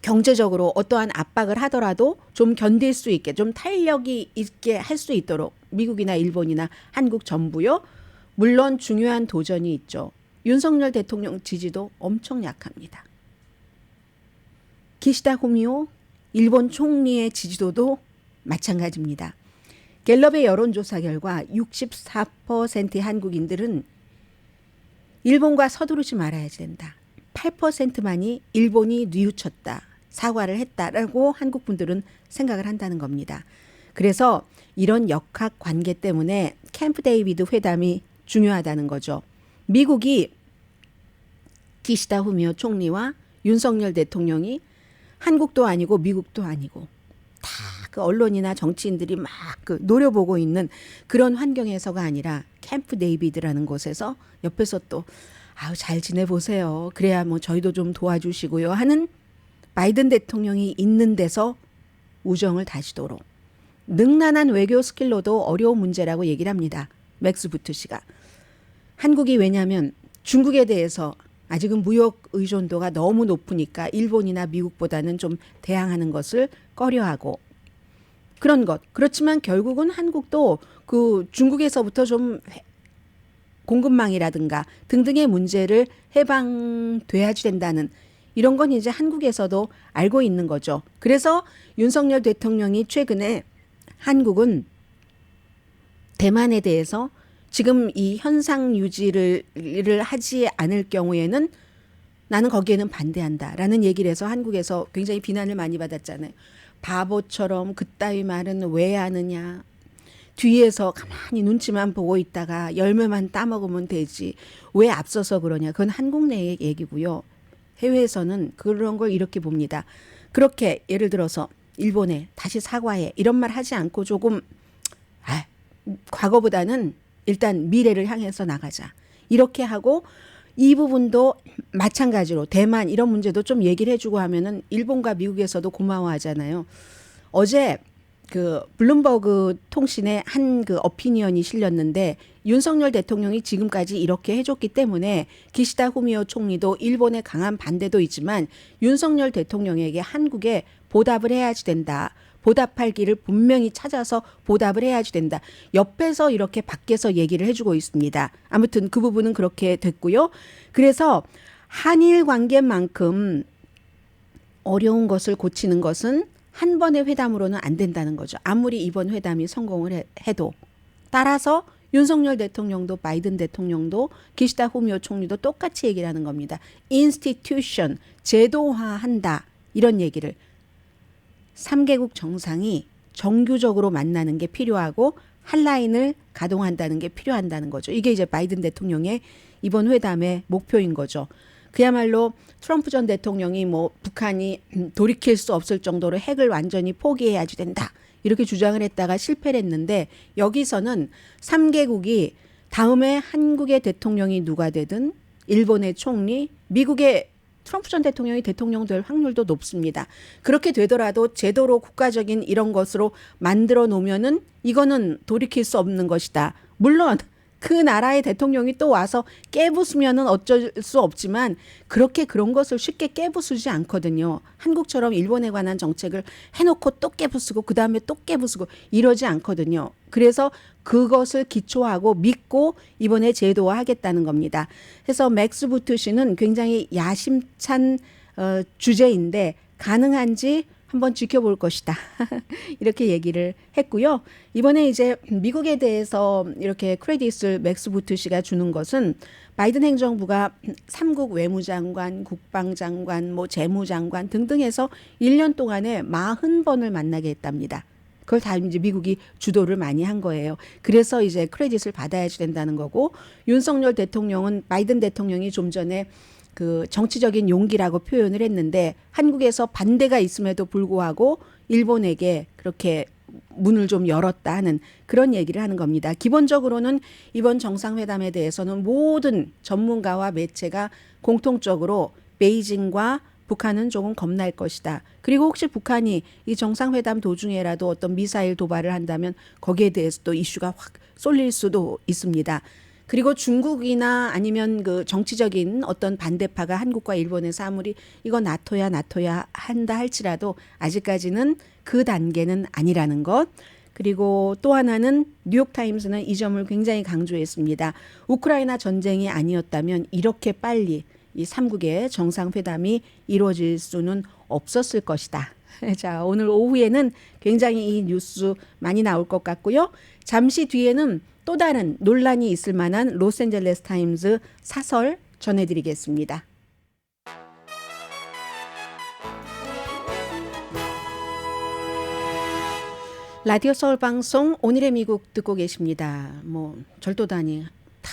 B: 경제적으로 어떠한 압박을 하더라도 좀 견딜 수 있게, 좀 탄력이 있게 할 수 있도록 미국이나 일본이나 한국 정부요. 물론 중요한 도전이 있죠. 윤석열 대통령 지지도 엄청 약합니다. 기시다 후미오 일본 총리의 지지도도 마찬가지입니다. 갤럽의 여론조사 결과 64%의 한국인들은 일본과 서두르지 말아야 된다. 8%만이 일본이 뉘우쳤다, 사과를 했다라고 한국 분들은 생각을 한다는 겁니다. 그래서 이런 역학 관계 때문에 캠프 데이비드 회담이 중요하다는 거죠. 미국이 기시다 후미오 총리와 윤석열 대통령이 한국도 아니고 미국도 아니고 다 그 언론이나 정치인들이 막 그 노려보고 있는 그런 환경에서가 아니라 캠프 데이비드라는 곳에서 옆에서 또 잘 지내보세요, 그래야 뭐 저희도 좀 도와주시고요 하는 바이든 대통령이 있는 데서 우정을 다지도록, 능란한 외교 스킬로도 어려운 문제라고 얘기를 합니다. 맥스 부트 씨가. 한국이 왜냐하면 중국에 대해서 아직은 무역 의존도가 너무 높으니까 일본이나 미국보다는 좀 대항하는 것을 꺼려하고 그런 것. 그렇지만 결국은 한국도 그 중국에서부터 좀 공급망이라든가 등등의 문제를 해방돼야지 된다는, 이런 건 이제 한국에서도 알고 있는 거죠. 그래서 윤석열 대통령이 최근에 한국은 대만에 대해서 지금 이 현상 유지를 하지 않을 경우에는 나는 거기에는 반대한다라는 얘기를 해서 한국에서 굉장히 비난을 많이 받았잖아요. 바보처럼 그따위 말은 왜 하느냐. 뒤에서 가만히 눈치만 보고 있다가 열매만 따먹으면 되지. 왜 앞서서 그러냐. 그건 한국 내의 얘기고요. 해외에서는 그런 걸 이렇게 봅니다. 그렇게 예를 들어서 일본에 다시 사과해 이런 말 하지 않고 조금 과거보다는 일단 미래를 향해서 나가자. 이렇게 하고 이 부분도 마찬가지로 대만 이런 문제도 좀 얘기를 해주고 하면은 일본과 미국에서도 고마워하잖아요. 어제 그 블룸버그 통신에 한 그 어피니언이 실렸는데 윤석열 대통령이 지금까지 이렇게 해줬기 때문에 기시다 후미오 총리도 일본의 강한 반대도 있지만 윤석열 대통령에게 한국에 보답을 해야지 된다. 보답할 길을 분명히 찾아서 보답을 해야지 된다. 옆에서 이렇게 밖에서 얘기를 해주고 있습니다. 아무튼 그 부분은 그렇게 됐고요. 그래서 한일 관계만큼 어려운 것을 고치는 것은 한 번의 회담으로는 안 된다는 거죠. 아무리 이번 회담이 성공을 해도. 따라서 윤석열 대통령도 바이든 대통령도 기시다 후미오 총리도 똑같이 얘기를 하는 겁니다. 인스티튜션, 제도화한다. 이런 얘기를. 3개국 정상이 정규적으로 만나는 게 필요하고 핫라인을 가동한다는 게 필요한다는 거죠. 이게 이제 바이든 대통령의 이번 회담의 목표인 거죠. 그야말로 트럼프 전 대통령이 뭐 북한이 돌이킬 수 없을 정도로 핵을 완전히 포기해야지 된다. 이렇게 주장을 했다가 실패를 했는데 여기서는 3개국이 다음에 한국의 대통령이 누가 되든 일본의 총리, 미국의 트럼프 전 대통령이 대통령 될 확률도 높습니다. 그렇게 되더라도 제도로 국가적인 이런 것으로 만들어 놓으면은 이거는 돌이킬 수 없는 것이다. 물론 그 나라의 대통령이 또 와서 깨부수면은 어쩔 수 없지만 그렇게 그런 것을 쉽게 깨부수지 않거든요. 한국처럼 일본에 관한 정책을 해놓고 또 깨부수고 그 다음에 또 깨부수고 이러지 않거든요. 그래서 그것을 기초하고 믿고 이번에 제도화하겠다는 겁니다. 그래서 맥스 부트 씨는 굉장히 야심찬 주제인데 가능한지 한번 지켜볼 것이다. 이렇게 얘기를 했고요. 이번에 이제 미국에 대해서 이렇게 크레딧을 맥스 부트 씨가 주는 것은 바이든 행정부가 3국 외무장관, 국방장관, 뭐 재무장관 등등 해서 1년 동안에 40번을 만나게 했답니다. 그걸 다 이제 미국이 주도를 많이 한 거예요. 그래서 이제 크레딧을 받아야지 된다는 거고 윤석열 대통령은 바이든 대통령이 좀 전에 그 정치적인 용기라고 표현을 했는데 한국에서 반대가 있음에도 불구하고 일본에게 그렇게 문을 좀 열었다 하는 그런 얘기를 하는 겁니다. 기본적으로는 이번 정상회담에 대해서는 모든 전문가와 매체가 공통적으로 베이징과 북한은 조금 겁날 것이다. 그리고 혹시 북한이 이 정상회담 도중에라도 어떤 미사일 도발을 한다면 거기에 대해서 또 이슈가 확 쏠릴 수도 있습니다. 그리고 중국이나 아니면 그 정치적인 어떤 반대파가 한국과 일본에서 아무리 이거 나토야 한다 할지라도 아직까지는 그 단계는 아니라는 것. 그리고 또 하나는 뉴욕타임스는 이 점을 굉장히 강조했습니다. 우크라이나 전쟁이 아니었다면 이렇게 빨리 이 3국의 정상회담이 이루어질 수는 없었을 것이다. 자, 오늘 오후에는 굉장히 이 뉴스 많이 나올 것 같고요. 잠시 뒤에는 또 다른 논란이 있을 만한 로스앤젤레스 타임즈 사설 전해드리겠습니다. 라디오 서울 방송 오늘의 미국 듣고 계십니다. 뭐 절도단이 다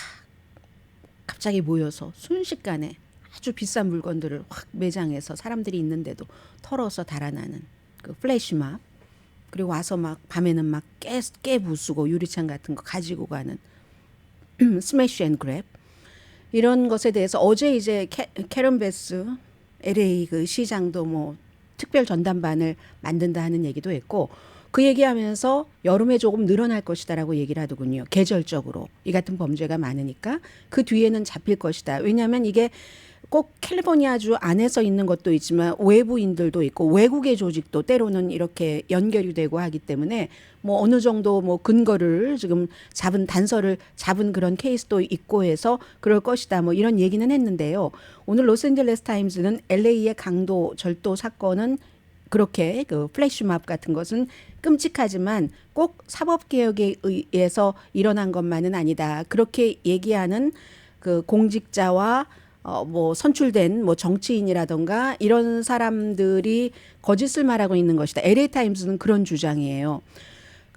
B: 갑자기 모여서 순식간에 아주 비싼 물건들을 확 매장해서 사람들이 있는데도 털어서 달아나는 그 플래시몹. 그리고 와서 막 밤에는 막 깨부수고 유리창 같은 거 가지고 가는 스매시 앤 그랩 이런 것에 대해서 어제 이제 캐런 베스 LA 그 시장도 뭐 특별 전담반을 만든다 하는 얘기도 했고 그 얘기하면서 여름에 조금 늘어날 것이다라고 얘기를 하더군요. 계절적으로 이 같은 범죄가 많으니까 그 뒤에는 잡힐 것이다. 왜냐하면 이게 꼭 캘리포니아주 안에서 있는 것도 있지만 외부인들도 있고 외국의 조직도 때로는 이렇게 연결이 되고 하기 때문에 뭐 어느 정도 뭐 근거를 지금 단서를 잡은 그런 케이스도 있고 해서 그럴 것이다 뭐 이런 얘기는 했는데요. 오늘 로스앤젤레스 타임즈는 LA의 강도 절도 사건은 그렇게 그 플래시몹 같은 것은 끔찍하지만 꼭 사법개혁에 의해서 일어난 것만은 아니다. 그렇게 얘기하는 그 공직자와 뭐 선출된 뭐 정치인이라던가 이런 사람들이 거짓을 말하고 있는 것이다. LA 타임스는 그런 주장이에요.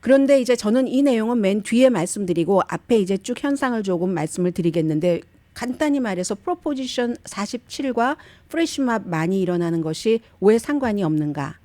B: 그런데 이제 저는 이 내용은 맨 뒤에 말씀드리고 앞에 이제 쭉 현상을 조금 말씀을 드리겠는데 간단히 말해서 프로포지션 47과 프레시몹 많이 일어나는 것이 왜 상관이 없는가.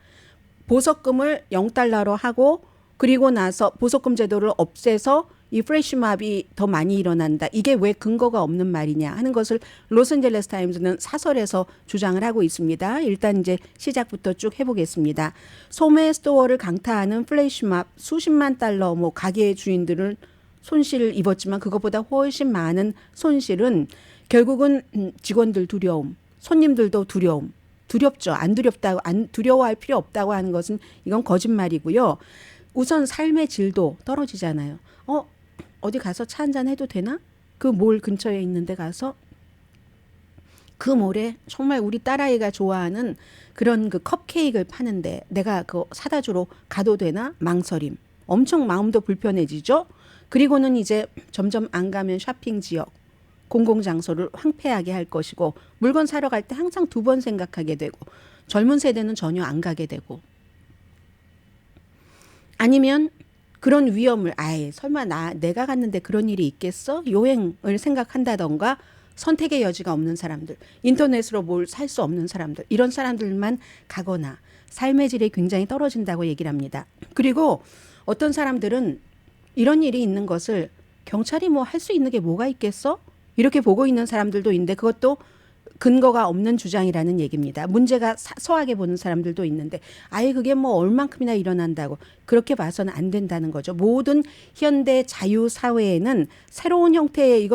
B: 보석금을 0달러로 하고 그리고 나서 보석금 제도를 없애서 이 프레시몹이 더 많이 일어난다. 이게 왜 근거가 없는 말이냐 하는 것을 로스앤젤레스 타임즈는 사설에서 주장을 하고 있습니다. 일단 이제 시작부터 쭉 해보겠습니다. 소매 스토어를 강타하는 플래시몹 수십만 달러 뭐 가게 주인들은 손실을 입었지만 그것보다 훨씬 많은 손실은 결국은 직원들 두려움, 손님들도 두려움, 두렵죠. 안 두려워할 필요 없다고 하는 것은 이건 거짓말이고요. 우선 삶의 질도 떨어지잖아요. 어디 가서 차 한잔 해도 되나? 그 몰 근처에 있는데 가서 그 몰에 정말 우리 딸아이가 좋아하는 그런 그 컵케이크를 파는데 내가 그거 사다 주러 가도 되나? 망설임. 엄청 마음도 불편해지죠. 그리고는 이제 점점 안 가면 쇼핑 지역, 공공장소를 황폐하게 할 것이고 물건 사러 갈 때 항상 2번 생각하게 되고 젊은 세대는 전혀 안 가게 되고 아니면 그런 위험을 설마 내가 갔는데 그런 일이 있겠어? 요행을 생각한다던가 선택의 여지가 없는 사람들, 인터넷으로 뭘 살 수 없는 사람들 이런 사람들만 가거나 삶의 질이 굉장히 떨어진다고 얘기를 합니다. 그리고 어떤 사람들은 이런 일이 있는 것을 경찰이 뭐 할 수 있는 게 뭐가 있겠어? 이렇게 보고 있는 사람들도 있는데 그것도 근거가 없는 주장이라는 얘기입니다. 문제가 사소하게 보는 사람들도 있는데 그게 뭐 얼만큼이나 일어난다고 그렇게 봐서는 안 된다는 거죠. 모든 현대 자유사회에는 새로운 형태의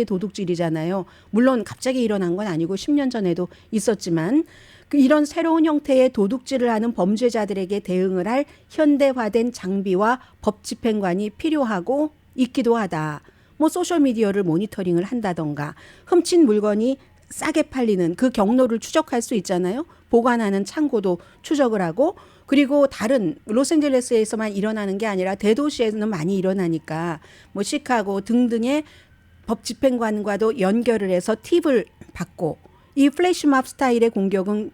B: 도둑질이잖아요. 물론 갑자기 일어난 건 아니고 10년 전에도 있었지만 이런 새로운 형태의 도둑질을 하는 범죄자들에게 대응을 할 현대화된 장비와 법 집행관이 필요하고 있기도 하다. 뭐 소셜미디어를 모니터링을 한다던가 훔친 물건이 싸게 팔리는 그 경로를 추적할 수 있잖아요. 보관하는 창고도 추적을 하고 그리고 다른 로스앤젤레스에서만 일어나는 게 아니라 대도시에는 많이 일어나니까 뭐 시카고 등등의 법 집행관과도 연결을 해서 팁을 받고 이 플래시몹 스타일의 공격은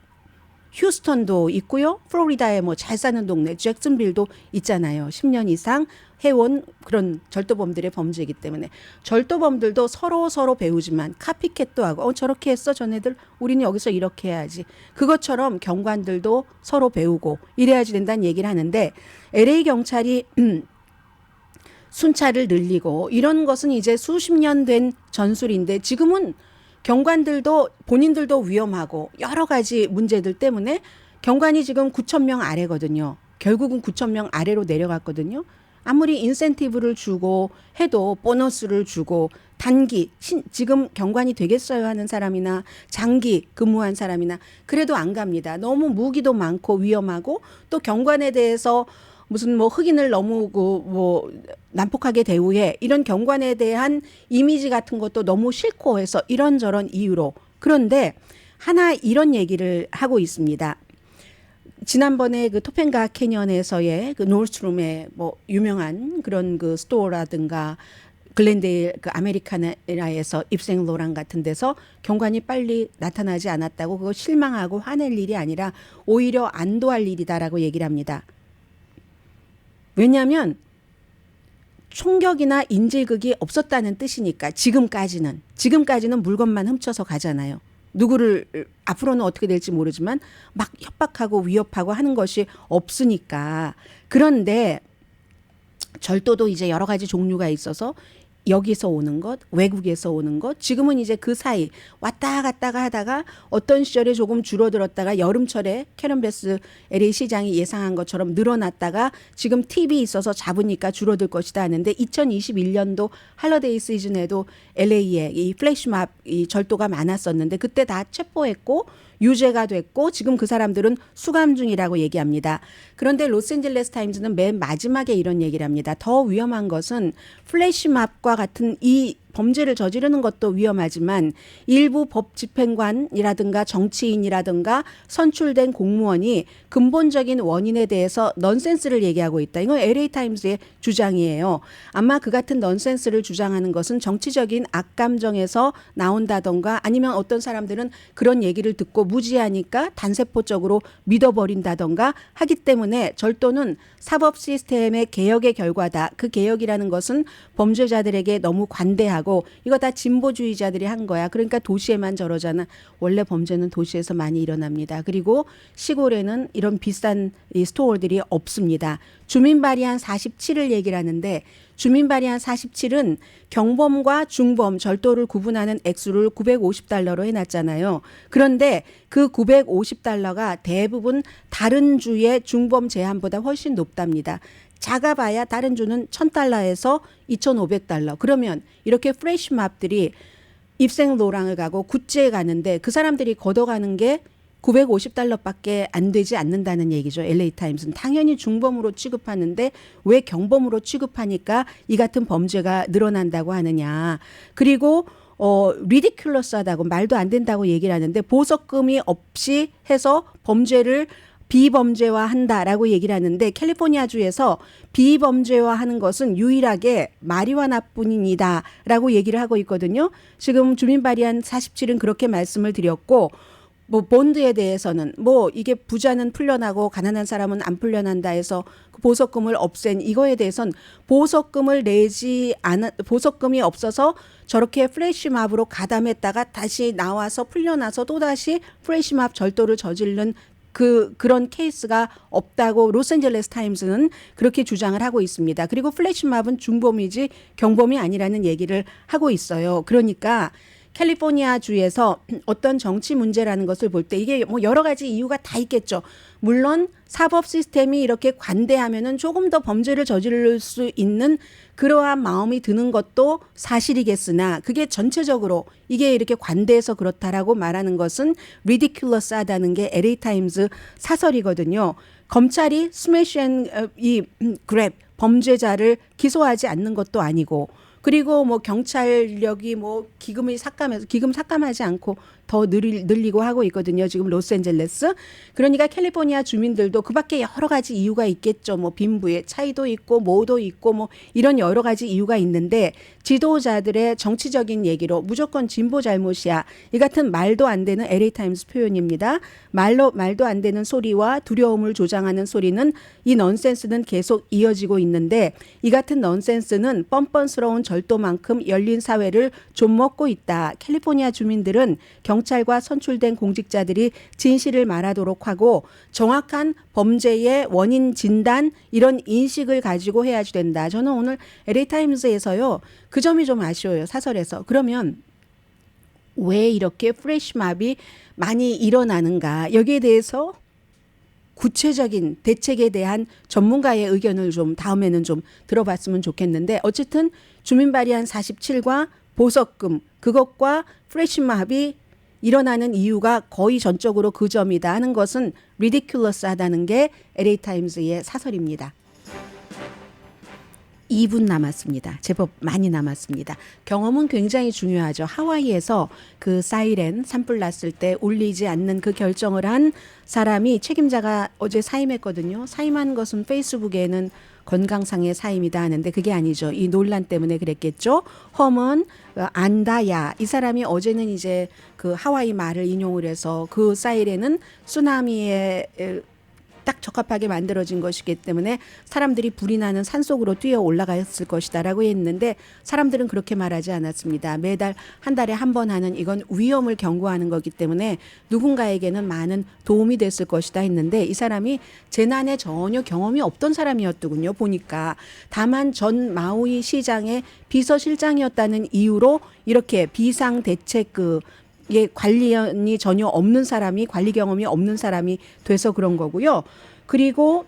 B: 휴스턴도 있고요. 플로리다에 뭐 잘 사는 동네 잭슨빌도 있잖아요. 10년 이상 해온 그런 절도범들의 범죄이기 때문에 절도범들도 서로 배우지만 카피캣도 하고 저렇게 했어 전애들 우리는 여기서 이렇게 해야지. 그것처럼 경관들도 서로 배우고 이래야지 된다는 얘기를 하는데 LA 경찰이 순찰을 늘리고 이런 것은 이제 수십 년 된 전술인데 지금은 경관들도 본인들도 위험하고 여러 가지 문제들 때문에 경관이 지금 9,000명 아래거든요. 결국은 9,000명 아래로 내려갔거든요. 아무리 인센티브를 주고 해도 보너스를 주고 단기 지금 경관이 되겠어요 하는 사람이나 장기 근무한 사람이나 그래도 안 갑니다. 너무 무기도 많고 위험하고 또 경관에 대해서 무슨 뭐 흑인을 너무 뭐 난폭하게 대우해 이런 경관에 대한 이미지 같은 것도 너무 싫고 해서 이런저런 이유로 그런데 하나 이런 얘기를 하고 있습니다. 지난번에 그 토펜가 캐년에서의 그 노스트룸의 뭐 유명한 그런 그 스토어라든가 글렌데일 그 아메리카나에서 입생로랑 같은 데서 경관이 빨리 나타나지 않았다고 그거 실망하고 화낼 일이 아니라 오히려 안도할 일이다라고 얘기를 합니다. 왜냐하면 총격이나 인질극이 없었다는 뜻이니까 지금까지는 물건만 훔쳐서 가잖아요. 누구를 앞으로는 어떻게 될지 모르지만 막 협박하고 위협하고 하는 것이 없으니까. 그런데 절도도 이제 여러 가지 종류가 있어서 여기서 오는 것, 외국에서 오는 것, 지금은 이제 그 사이 왔다 갔다가 하다가 어떤 시절에 조금 줄어들었다가 여름철에 캐런 베스 LA 시장이 예상한 것처럼 늘어났다가 지금 팁이 있어서 잡으니까 줄어들 것이다 하는데 2021년도 할러데이 시즌에도 LA에 이 플래시몹 이 절도가 많았었는데 그때 다 체포했고 유죄가 됐고 지금 그 사람들은 수감 중이라고 얘기합니다. 그런데 로스앤젤레스 타임즈는 맨 마지막에 이런 얘기를 합니다. 더 위험한 것은 플래시몹과 같은 이 범죄를 저지르는 것도 위험하지만 일부 법 집행관이라든가 정치인이라든가 선출된 공무원이 근본적인 원인에 대해서 넌센스를 얘기하고 있다. 이건 LA타임스의 주장이에요. 아마 그 같은 넌센스를 주장하는 것은 정치적인 악감정에서 나온다던가 아니면 어떤 사람들은 그런 얘기를 듣고 무지하니까 단세포적으로 믿어버린다던가 하기 때문에 절도는 사법 시스템의 개혁의 결과다. 그 개혁이라는 것은 범죄자들에게 너무 관대하고 이거 다 진보주의자들이 한 거야. 그러니까 도시에만 저러잖아. 원래 범죄는 도시에서 많이 일어납니다. 그리고 시골에는 이런 비싼 이 스토어들이 없습니다. 주민 발의안 47을 얘기를 하는데 주민 발의안 47은 경범과 중범, 절도를 구분하는 액수를 $950로 해놨잖아요. 그런데 그 $950가 대부분 다른 주의 중범 제한보다 훨씬 높답니다. 작아봐야 다른 주는 $1,000에서 $2,500. 그러면 이렇게 프레시맙들이 입생로랑을 가고 구찌에 가는데 그 사람들이 걷어가는 게 $950밖에 안 되지 않는다는 얘기죠. LA타임스는 당연히 중범으로 취급하는데 왜 경범으로 취급하니까 이 같은 범죄가 늘어난다고 하느냐. 그리고 리디큘러스하다고 말도 안 된다고 얘기를 하는데 보석금이 없이 해서 범죄를 비범죄화한다라고 얘기를 하는데 캘리포니아주에서 비범죄화하는 것은 유일하게 마리화나뿐이다라고 얘기를 하고 있거든요. 지금 주민 발의안 47은 그렇게 말씀을 드렸고 뭐 본드에 대해서는 뭐 이게 부자는 풀려나고 가난한 사람은 안 풀려난다 해서 그 보석금을 없앤 이거에 대해서는 보석금이 없어서 저렇게 플래시몹으로 가담했다가 다시 나와서 풀려나서 또다시 플래시몹 절도를 저지른 그런 케이스가 없다고 로스앤젤레스 타임스는 그렇게 주장을 하고 있습니다. 그리고 플래시몹은 중범이지 경범이 아니라는 얘기를 하고 있어요. 그러니까 캘리포니아 주에서 어떤 정치 문제라는 것을 볼 때 이게 뭐 여러 가지 이유가 다 있겠죠. 물론 사법 시스템이 이렇게 관대하면은 조금 더 범죄를 저지를 수 있는 그러한 마음이 드는 것도 사실이겠으나 그게 전체적으로 이게 이렇게 관대해서 그렇다라고 말하는 것은 ridiculous하다는 게 LA타임스 사설이거든요. 검찰이 스매시 앤 그랩 범죄자를 기소하지 않는 것도 아니고 그리고 뭐 경찰력이 뭐 기금 삭감하지 않고 더 늘리고 하고 있거든요. 지금 로스앤젤레스. 그러니까 캘리포니아 주민들도 그밖에 여러 가지 이유가 있겠죠. 뭐 빈부의 차이도 있고 뭐도 있고 뭐 이런 여러 가지 이유가 있는데 지도자들의 정치적인 얘기로 무조건 진보 잘못이야. 이 같은 말도 안 되는 LA타임스 표현입니다. 말도 안 되는 소리와 두려움을 조장하는 소리는 이 넌센스는 계속 이어지고 있는데 이 같은 넌센스는 뻔뻔스러운 절도만큼 열린 사회를 좀먹고 있다. 캘리포니아 주민들은 경찰과 선출된 공직자들이 진실을 말하도록 하고 정확한 범죄의 원인 진단 이런 인식을 가지고 해야지 된다. 저는 오늘 LA타임스에서요. 그 점이 좀 아쉬워요. 사설에서. 그러면 왜 이렇게 플래시몹이 많이 일어나는가. 여기에 대해서 구체적인 대책에 대한 전문가의 의견을 좀 다음에는 좀 들어봤으면 좋겠는데 어쨌든 주민 발의안 47과 보석금 그것과 플래시몹이 일어나는 이유가 거의 전적으로 그 점이다 하는 것은 ridiculous하다는 게 LA타임스의 사설입니다. 2분 남았습니다. 제법 많이 남았습니다. 경험은 굉장히 중요하죠. 하와이에서 그 사이렌 산불 났을 때 울리지 않는 그 결정을 한 사람이 책임자가 어제 사임했거든요. 사임한 것은 페이스북에는 건강상의 사임이다 하는데 그게 아니죠. 이 논란 때문에 그랬겠죠. 험은 안다야. 이 사람이 어제는 이제 그 하와이 말을 인용을 해서 그 사이렌은 쓰나미에 딱 적합하게 만들어진 것이기 때문에 사람들이 불이 나는 산속으로 뛰어 올라갔을 것이다라고 했는데 사람들은 그렇게 말하지 않았습니다. 매달 한 달에 한 번 하는 이건 위험을 경고하는 거기 때문에 누군가에게는 많은 도움이 됐을 것이다 했는데 이 사람이 재난에 전혀 경험이 없던 사람이었더군요. 보니까 다만 전 마우이 시장의 비서실장이었다는 이유로 이렇게 비상대책 예, 관리연이 전혀 없는 사람이 관리 경험이 없는 사람이 돼서 그런 거고요. 그리고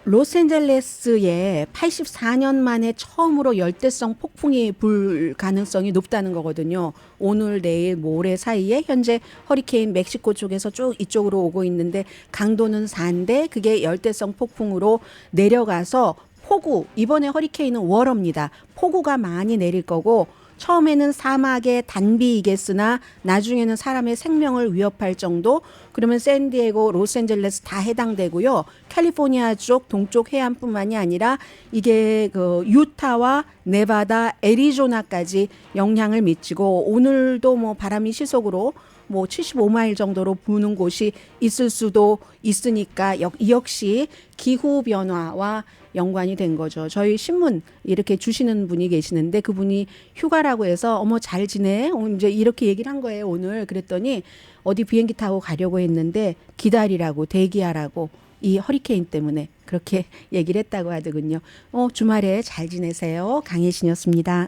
B: 로스앤젤레스에 84년 만에 처음으로 열대성 폭풍이 불 가능성이 높다는 거거든요. 오늘 내일 모레 사이에 현재 허리케인 멕시코 쪽에서 쭉 이쪽으로 오고 있는데 강도는 4인데 그게 열대성 폭풍으로 내려가서 폭우, 이번에 허리케인은 워러입니다. 폭우가 많이 내릴 거고 처음에는 사막의 단비이겠으나 나중에는 사람의 생명을 위협할 정도. 그러면 샌디에고, 로스앤젤레스 다 해당되고요. 캘리포니아 쪽 동쪽 해안뿐만이 아니라 이게 그 유타와 네바다, 애리조나까지 영향을 미치고 오늘도 뭐 바람이 시속으로 뭐 75마일 정도로 부는 곳이 있을 수도 있으니까 이 역시 기후 변화와 연관이 된 거죠. 저희 신문 이렇게 주시는 분이 계시는데 그분이 휴가라고 해서 어머 잘 지내? 이제 이렇게 얘기를 한 거예요, 오늘. 그랬더니 어디 비행기 타고 가려고 했는데 기다리라고, 대기하라고, 이 허리케인 때문에 그렇게 얘기를 했다고 하더군요. 주말에 잘 지내세요. 강혜신이었습니다.